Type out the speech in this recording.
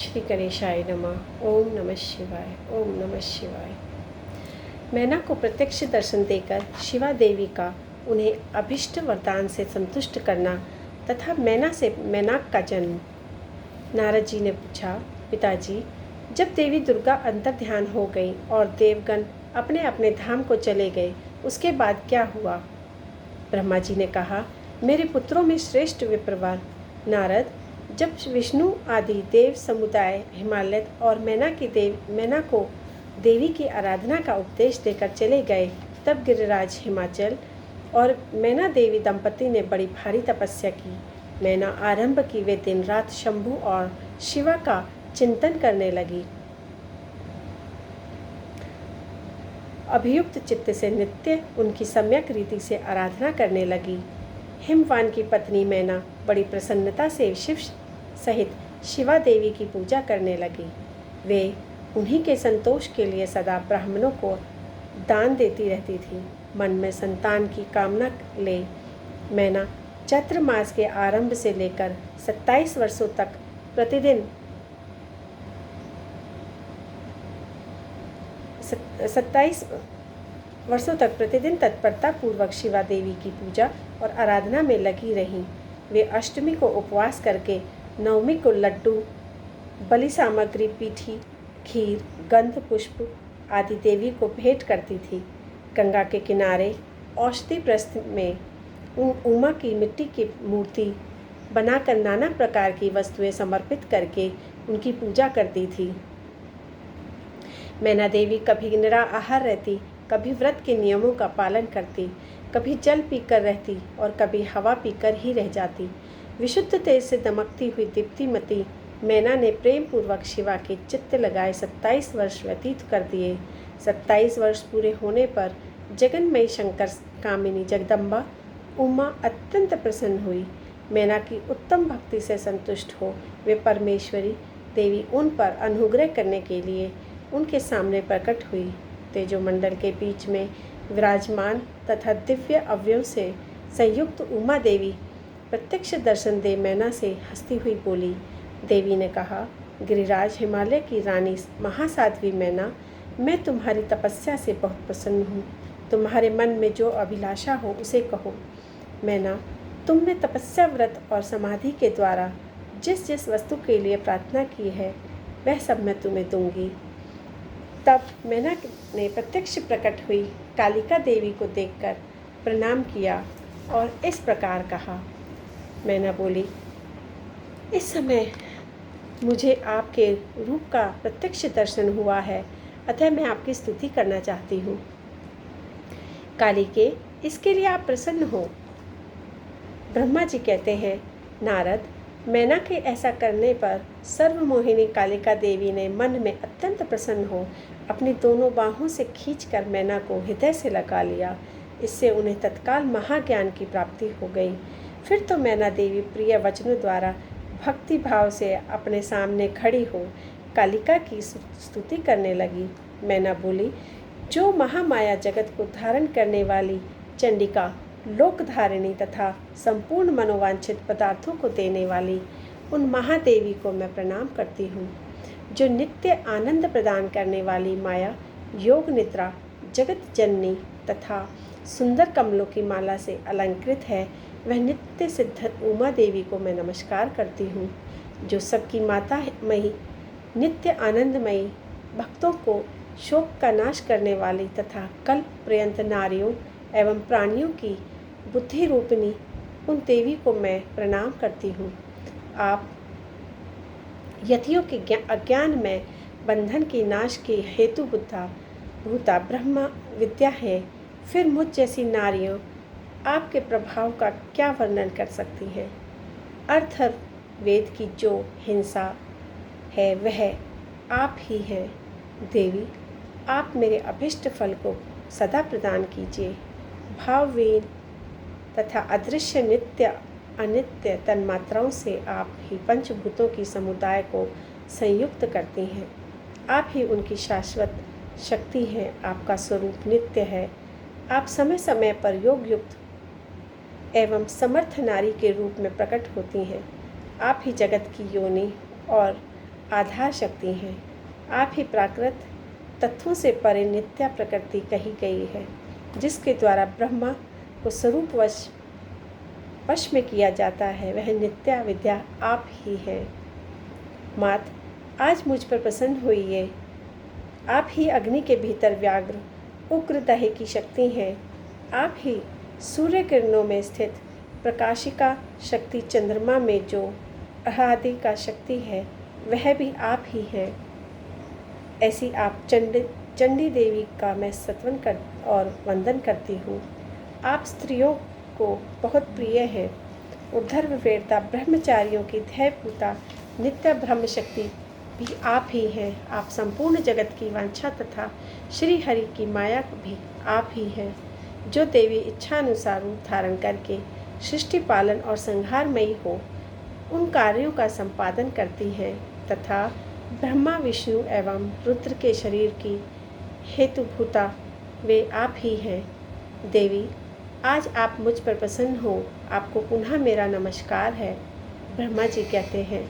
श्री गणेशाय नमः। ओम नमः शिवाय। ओम नमः शिवाय। मैना को प्रत्यक्ष दर्शन देकर शिवा देवी का उन्हें अभिष्ट वरदान से संतुष्ट करना तथा मैना से मैनाक का जन्म। नारद जी ने पूछा, पिताजी, जब देवी दुर्गा अंतर ध्यान हो गई और देवगण अपने अपने धाम को चले गए, उसके बाद क्या हुआ? ब्रह्मा जी ने कहा, मेरे पुत्रों में श्रेष्ठ विप्रवर नारद, जब विष्णु आदि देव समुदाय हिमालय और मैना को देवी की आराधना का उपदेश देकर चले गए, तब गिरिराज हिमाचल और मैना देवी दंपति ने बड़ी भारी तपस्या की। मैना आरंभ की वे दिन रात शंभु और शिवा का चिंतन करने लगी। अभियुक्त चित्त से नित्य उनकी सम्यक रीति से आराधना करने लगी। हिमवान की पत्नी मैना बड़ी प्रसन्नता से शिव सहित शिवा देवी की पूजा करने लगी। वे उन्हीं के संतोष के लिए सदा ब्राह्मणों को दान देती रहती थी। मन में संतान की कामना ले मैना चैत्र मास के आरंभ से लेकर 27 वर्षों तक प्रतिदिन 27 वर्षों तक प्रतिदिन तत्परता पूर्वक शिवा देवी की पूजा और आराधना में लगी रहीं। वे अष्टमी को उपवास करके नवमी को लड्डू, बलि सामग्री, पीठी, खीर, गंध पुष्प आदि देवी को भेंट करती थी। गंगा के किनारे औषधि प्रस्थ में उमा की मिट्टी की मूर्ति बनाकर नाना प्रकार की वस्तुएं समर्पित करके उनकी पूजा करती थी। मैना देवी कभी निराहार रहती, कभी व्रत के नियमों का पालन करती, कभी जल पीकर रहती और कभी हवा पीकर ही रह जाती। विशुद्ध तेज से दमकती हुई दीप्तिमती मैना ने प्रेम पूर्वक शिवा के चित्त लगाए 27 वर्ष व्यतीत कर दिए। 27 वर्ष पूरे होने पर जगन्मयी शंकर कामिनी जगदम्बा उमा अत्यंत प्रसन्न हुई। मैना की उत्तम भक्ति से संतुष्ट हो वे परमेश्वरी देवी उन पर अनुग्रह करने के लिए उनके सामने प्रकट हुई। तेजोमंडल के बीच में विराजमान तथा दिव्य अवयव से संयुक्त उमा देवी प्रत्यक्ष दर्शन दे मैना से हंसती हुई बोली। देवी ने कहा, गिरिराज हिमालय की रानी महासाध्वी मैना, मैं तुम्हारी तपस्या से बहुत प्रसन्न हूँ। तुम्हारे मन में जो अभिलाषा हो उसे कहो। मैना, तुमने तपस्या, व्रत और समाधि के द्वारा जिस जिस वस्तु के लिए प्रार्थना की है वह सब मैं तुम्हें दूंगी। तब मैना ने प्रत्यक्ष प्रकट हुई कालिका देवी को देखकर प्रणाम किया और इस प्रकार कहा। मैना बोली, इस समय मुझे आपके रूप का प्रत्यक्ष दर्शन हुआ है, अतः मैं आपकी स्तुति करना चाहती हूँ। कालिके, इसके लिए आप प्रसन्न हो। ब्रह्मा जी कहते हैं, नारद, मैना के ऐसा करने पर सर्वमोहिनी कालिका देवी ने मन में अत्यंत प्रसन्न हो अपनी दोनों बाहों से खींचकर मैना को हृदय से लगा लिया। इससे उन्हें तत्काल महाज्ञान की प्राप्ति हो गई। फिर तो मैना देवी प्रिय वचनों द्वारा भक्ति भाव से अपने सामने खड़ी हो कालिका की स्तुति करने लगी। मैना बोली, जो महामाया जगत को धारण करने वाली चंडिका, लोकधारिणी तथा संपूर्ण मनोवांछित पदार्थों को देने वाली उन महादेवी को मैं प्रणाम करती हूँ। जो नित्य आनंद प्रदान करने वाली माया, योग निद्रा, जगत जननी तथा सुंदर कमलों की माला से अलंकृत है, वह नित्य सिद्ध उमा देवी को मैं नमस्कार करती हूँ। जो सबकी माता मई, नित्य आनंदमयी, भक्तों को शोक का नाश करने वाली तथा कल्प पर्यंत नारियों एवं प्राणियों की बुद्धि रूपिणी उन देवी को मैं प्रणाम करती हूँ। आप यतियों के अज्ञान में बंधन की नाश की हेतु भूता ब्रह्म विद्या है। फिर मुझ जैसी नारियों आपके प्रभाव का क्या वर्णन कर सकती हैं। अर्थवेद की जो हिंसा है वह आप ही हैं। देवी, आप मेरे अभिष्ट फल को सदा प्रदान कीजिए। भावहीन तथा अदृश्य नित्य अनित्य तन्मात्राओं से आप ही पंचभूतों की समुदाय को संयुक्त करती हैं। आप ही उनकी शाश्वत शक्ति हैं। आपका स्वरूप नित्य है। आप समय समय पर योग युक्त एवं समर्थ नारी के रूप में प्रकट होती हैं। आप ही जगत की योनि और आधार शक्ति हैं। आप ही प्राकृत तत्वों से परे नित्या प्रकृति कही गई है, जिसके द्वारा ब्रह्मा को स्वरूप वश में किया जाता है। वह नित्या विद्या आप ही हैं। मात, आज मुझ पर प्रसन्न हुई। आप ही अग्नि के भीतर व्याघ्र उग्र दहे की शक्ति हैं। आप ही सूर्य किरणों में स्थित प्रकाशिका शक्ति, चंद्रमा में जो आदि का शक्ति है वह भी आप ही हैं। ऐसी आप चंडी देवी का मैं स्तवन कर और वंदन करती हूँ। आप स्त्रियों को बहुत प्रिय हैं। उद्धर्व वीरता ब्रह्मचारियों की ध्येयभूता नित्य ब्रह्म शक्ति भी आप ही हैं। आप संपूर्ण जगत की वांछा तथा श्री हरि की माया भी आप ही हैं, जो देवी इच्छानुसार रूप धारण करके सृष्टि पालन और संहारमयी हो उन कार्यों का संपादन करती हैं तथा ब्रह्मा विष्णु एवं रुद्र के शरीर की हेतुभूता वे आप ही हैं। देवी, आज आप मुझ पर प्रसन्न हो। आपको पुनः मेरा नमस्कार है। ब्रह्मा जी कहते हैं,